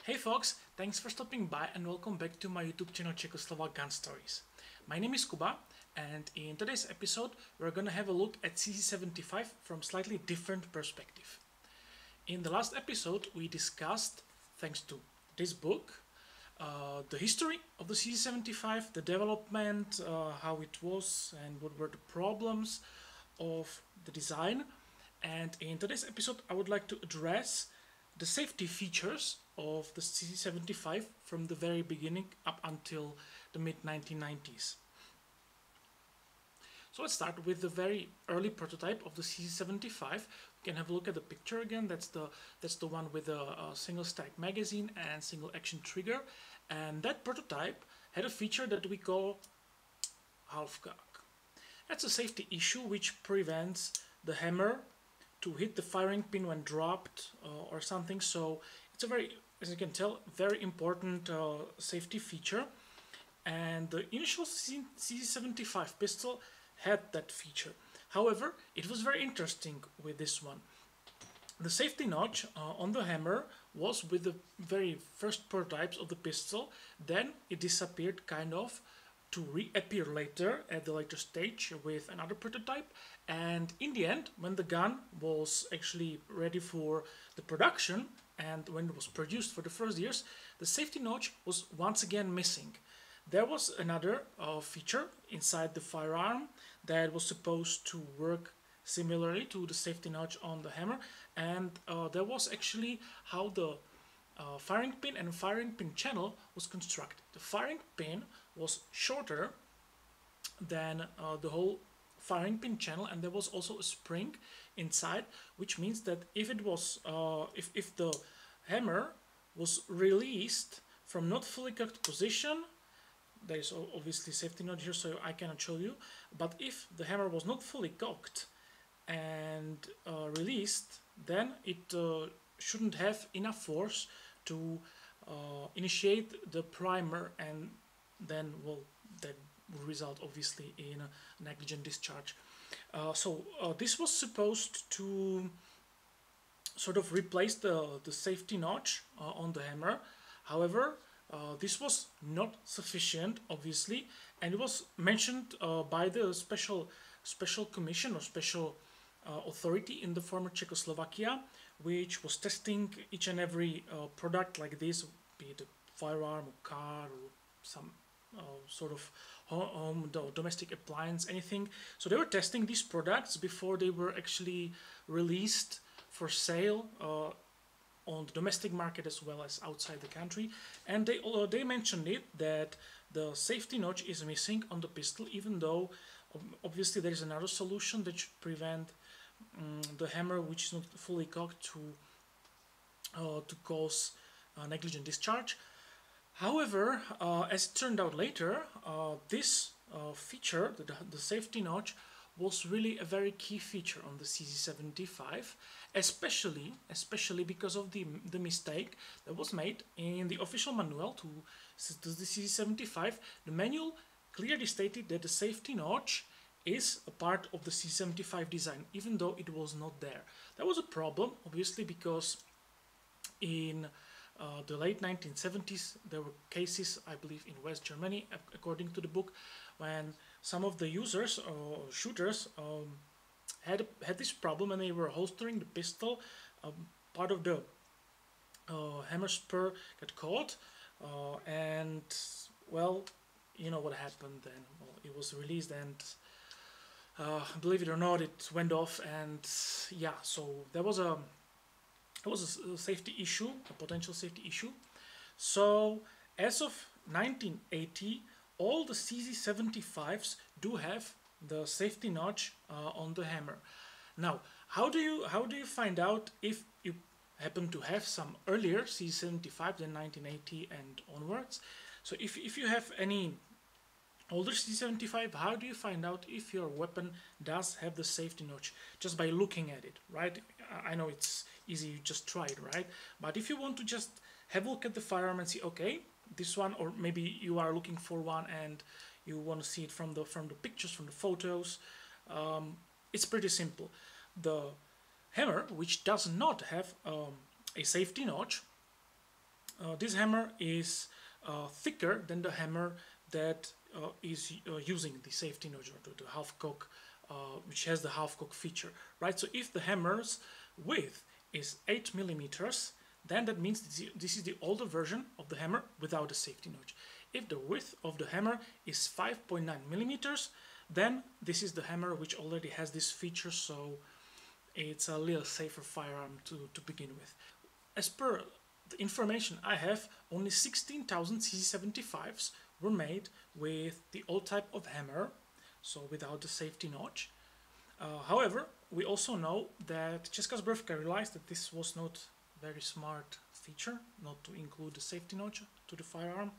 Hey folks, thanks for stopping by and welcome back to my YouTube channel Czechoslovak Gun Stories. My name is Kuba and in today's episode we're gonna have a look at CZ75 from slightly different perspective. In the last episode we discussed, thanks to this book, the history of the CZ75, the development, how it was and what were the problems of the design. And in today's episode I would like to address the safety features of the CZ75 from the very beginning up until the mid 1990s. So let's start with the very early prototype of the CZ75. We can have a look at the picture again. That's the one with a single stack magazine and single action trigger. And that prototype had a feature that we call half cock. That's a safety issue which prevents the hammer to hit the firing pin when dropped or something. So it's a very, as you can tell, very important safety feature. And the initial CZ75 pistol had that feature. However, it was very interesting with this one. The safety notch on the hammer was with the very first prototypes of the pistol. Then it disappeared kind of to reappear later at the later stage with another prototype, and in the end, when the gun was actually ready for the production and when it was produced for the first years, the safety notch was once again missing. There was another feature inside the firearm that was supposed to work similarly to the safety notch on the hammer, and that was actually how the firing pin and firing pin channel was constructed. The firing pin was shorter than the whole firing pin channel, and there was also a spring inside, which means that if it was if the hammer was released from not fully cocked position, there is obviously safety notch here, so I cannot show you, but if the hammer was not fully cocked and released, then it shouldn't have enough force to initiate the primer, and then, well, that would result obviously in a negligent discharge. So this was supposed to sort of replace the safety notch on the hammer. However, this was not sufficient, obviously, and it was mentioned by the special commission or special authority in the former Czechoslovakia, which was testing each and every product like this, be it a firearm, a car, or some sort of home domestic appliance, anything. So they were testing these products before they were actually released for sale on the domestic market as well as outside the country. And they mentioned it that the safety notch is missing on the pistol, even though obviously there is another solution that should prevent the hammer, which is not fully cocked, to cause negligent discharge. However, as it turned out later, this feature, the safety notch, was really a very key feature on the CZ75, especially because of the mistake that was made in the official manual to the CZ75. The manual clearly stated that the safety notch is a part of the CZ75 design, even though it was not there. That was a problem, obviously, because in the late 1970s, there were cases, I believe, in West Germany, according to the book, when some of the users or shooters had this problem, and they were holstering the pistol. Part of the hammer spur got caught, and, well, you know what happened then. Well, it was released, and believe it or not, it went off, and yeah, so there was a safety issue, a potential safety issue. So as of 1980, all the CZ75s do have the safety notch on the hammer. Now, how do you find out if you happen to have some earlier CZ75 than 1980 and onwards? So if you have any older CZ75, how do you find out if your weapon does have the safety notch? Just by looking at it, right? I know it's easy, you just try it, right? But if you want to just have a look at the firearm and see, okay, this one, or maybe you are looking for one and you want to see it from the pictures, from the photos, it's pretty simple. The hammer, which does not have a safety notch, this hammer is thicker than the hammer that is using the safety notch or the half cock, which has the half cock feature, right? So if the hammer's width is 8 millimeters, then that means this is the older version of the hammer without the safety notch. If the width of the hammer is 5.9 millimeters, then this is the hammer which already has this feature, so it's a little safer firearm to begin with. As per the information I have, only 16,000 CZ75s were made with the old type of hammer, so without the safety notch. However, we also know that Česká zbrojovka realized that this was not a very smart feature, not to include the safety notch to the firearm.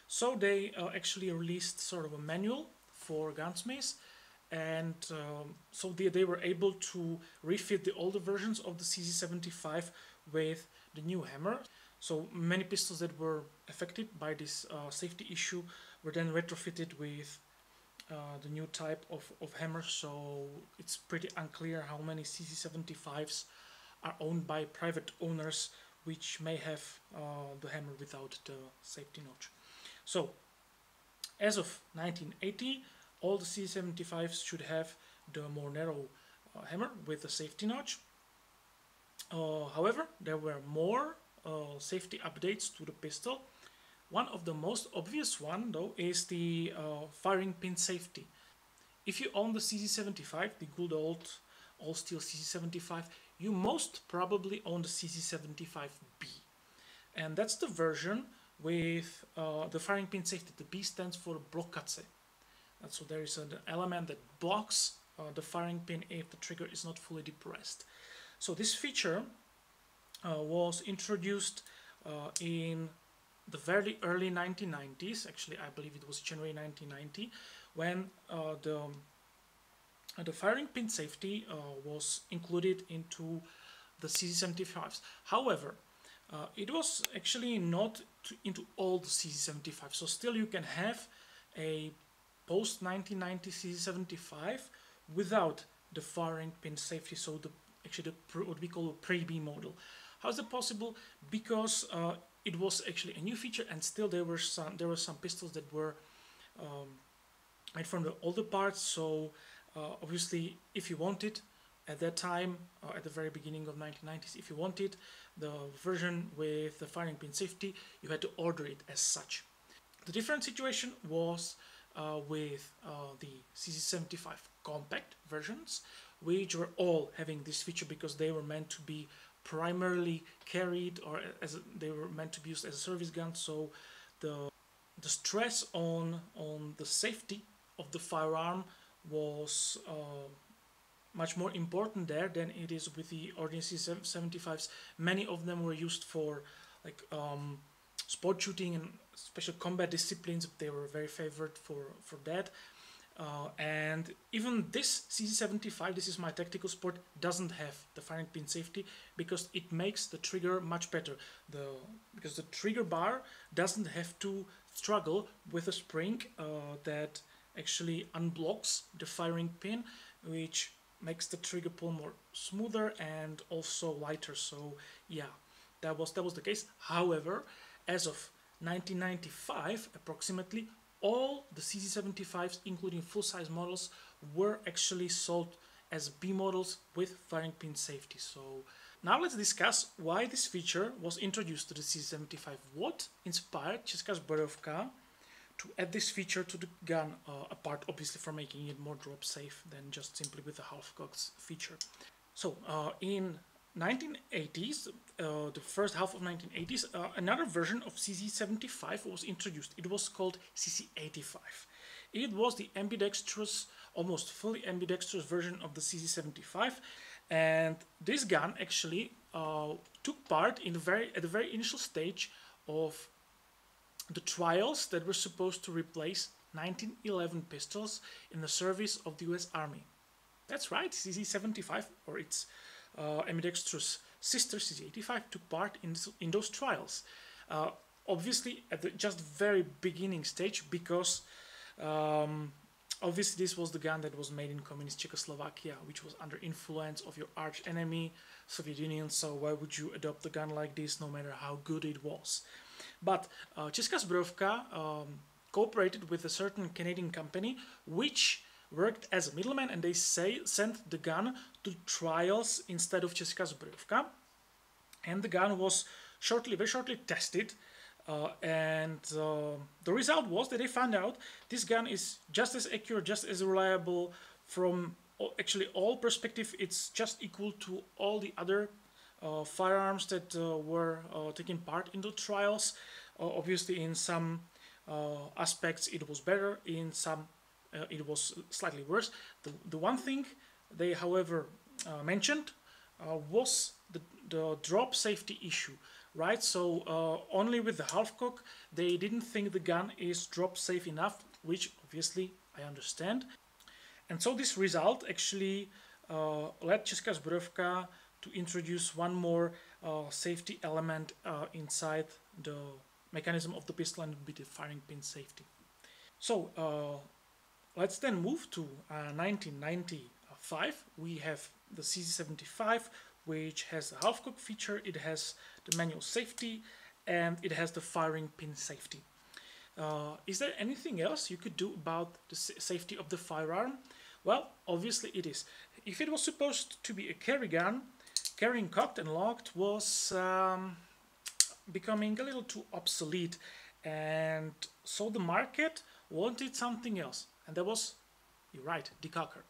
So they actually released sort of a manual for gunsmiths, and so they were able to refit the older versions of the CZ75 with the new hammer. So many pistols that were affected by this safety issue were then retrofitted with the new type of hammer, so it's pretty unclear how many CZ75s are owned by private owners which may have the hammer without the safety notch. So as of 1980, all the CZ75s should have the more narrow hammer with the safety notch. However, there were more safety updates to the pistol. One of the most obvious one, though, is the firing pin safety. If you own the CZ75, the good old all-steel CZ75, you most probably own the CZ75B. And that's the version with the firing pin safety. The B stands for blokace. And so there is an element that blocks the firing pin if the trigger is not fully depressed. So this feature was introduced in the very early 1990s. Actually, I believe it was January 1990, when the firing pin safety was included into the CZ75s. However, it was actually not into all the CZ75, so still you can have a post 1990 CZ75 without the firing pin safety, so what we call a pre-B model. How is that possible? Because it was actually a new feature, and still there were some pistols that were made from the older parts. So obviously, if you wanted at that time, at the very beginning of 1990s, if you wanted the version with the firing pin safety, you had to order it as such. The different situation was with the CZ75 compact versions, which were all having this feature because they were meant to be primarily carried, or they were meant to be used as a service gun. So the stress on the safety of the firearm was much more important there than it is with the ordinary CZ75s. Many of them were used for like sport shooting and special combat disciplines. They were very favored for that. And even this CZ75, this is my tactical sport, doesn't have the firing pin safety because it makes the trigger much better. Because the trigger bar doesn't have to struggle with a spring that actually unblocks the firing pin, which makes the trigger pull more smoother and also lighter. So yeah, that was the case. However, as of 1995 approximately, all the CZ75s, including full-size models, were actually sold as B models with firing pin safety. So now let's discuss why this feature was introduced to the CZ75. What inspired Česká zbrojovka to add this feature to the gun, apart obviously from making it more drop safe than just simply with the half-cocked feature. So in 1980s, the first half of 1980s, another version of CZ75 was introduced. It was called CC85. It was the ambidextrous, almost fully ambidextrous version of the CZ75, and this gun actually took part in at the very initial stage of the trials that were supposed to replace 1911 pistols in the service of the US Army. That's right, CZ75, or its ambidextrous sister CZ85, took part in those trials. Obviously at the just very beginning stage, because obviously this was the gun that was made in communist Czechoslovakia, which was under influence of your arch enemy, Soviet Union, so why would you adopt a gun like this no matter how good it was? But Česká zbrojovka cooperated with a certain Canadian company which worked as a middleman, and they sent the gun to trials instead of Česká zbrojovka. And the gun was very shortly tested, and the result was that they found out this gun is just as accurate, just as reliable from actually all perspective. It's just equal to all the other firearms that were taking part in the trials. Obviously, in some aspects it was better, in some it was slightly worse. The one thing they, however, mentioned was the drop safety issue, right? So only with the half cock they didn't think the gun is drop safe enough, which obviously I understand. And so this result actually led Česká zbrojovka to introduce one more safety element inside the mechanism of the pistol, and it would be the firing pin safety. So let's then move to 1995. We have the CZ75, which has the half cock feature, it has the manual safety, and it has the firing pin safety. Is there anything else you could do about the safety of the firearm? Well, obviously it is. If it was supposed to be a carry gun, carrying cocked and locked was becoming a little too obsolete, and so the market wanted something else, and that was, you're right, decocker.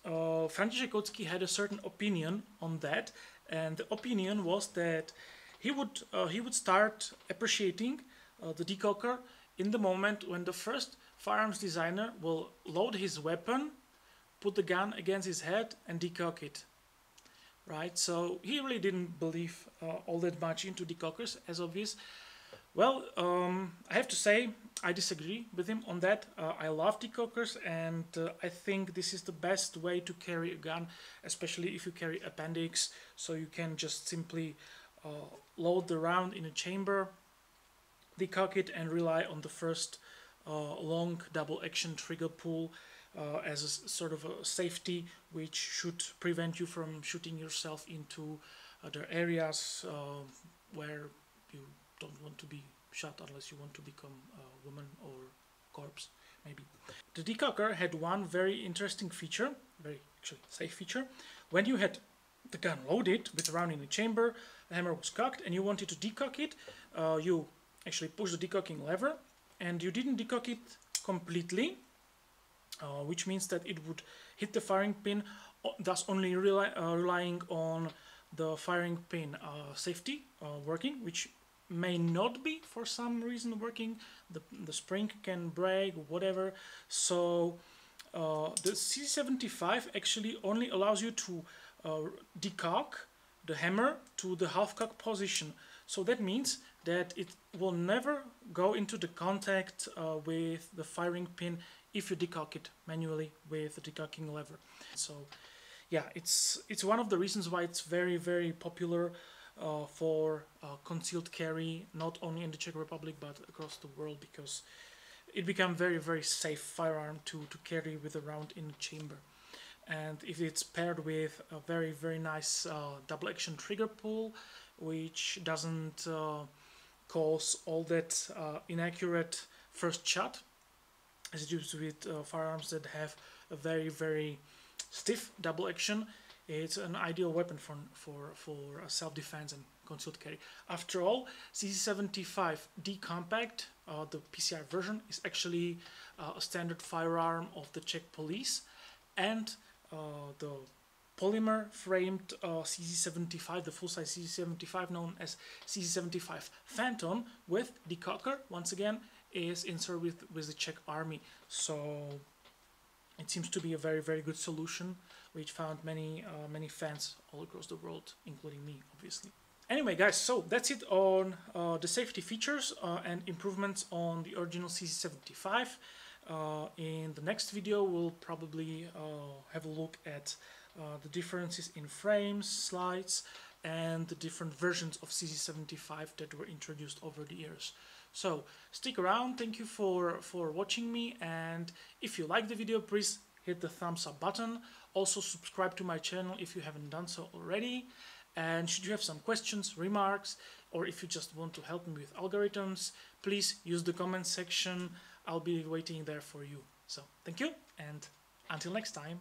František Kocký had a certain opinion on that, and the opinion was that he would start appreciating the decocker in the moment when the first firearms designer will load his weapon, put the gun against his head, and decock it. Right, so he really didn't believe all that much into decockers, as obvious. Well, I have to say I disagree with him on that. I love decockers, and I think this is the best way to carry a gun, especially if you carry appendix, so you can just simply load the round in a chamber, decock it, and rely on the first long double action trigger pull as a sort of a safety, which should prevent you from shooting yourself into other areas where you don't want to be shot unless you want to become a woman or corpse, maybe. The decocker had one very interesting feature, very actually safe feature. When you had the gun loaded with a round in the chamber, the hammer was cocked, and you wanted to decock it, you actually push the decocking lever, and you didn't decock it completely, which means that it would hit the firing pin, thus only relying on the firing pin safety working, which may not be for some reason working. The spring can break, whatever. So the CZ75 actually only allows you to decock the hammer to the half cock position. So that means that it will never go into the contact with the firing pin if you decock it manually with the decocking lever. So yeah, it's one of the reasons why it's very, very popular for concealed carry, not only in the Czech Republic but across the world, because it became very, very safe firearm to carry with a round in the chamber. And if it's paired with a very, very nice double action trigger pull, which doesn't cause all that inaccurate first shot, as it used to with firearms that have a very, very stiff double action, it's an ideal weapon for self-defense and concealed carry. After all, CZ75 D Compact, the PCR version, is actually a standard firearm of the Czech police, and the polymer framed CZ75, the full-size CZ75 known as CZ75 Phantom with decocker, once again, is in service with the Czech army. So it seems to be a very, very good solution, which found many fans all across the world, including me, obviously. Anyway, guys, so that's it on the safety features and improvements on the original CZ75. In the next video, we'll probably have a look at the differences in frames, slides, and the different versions of CZ75 that were introduced over the years. So stick around, thank you for watching me, and if you like the video, please hit the thumbs up button. Also subscribe to my channel if you haven't done so already, And should you have some questions, remarks, or if you just want to help me with algorithms, please use the comment section. I'll be waiting there for you. So thank you, and until next time.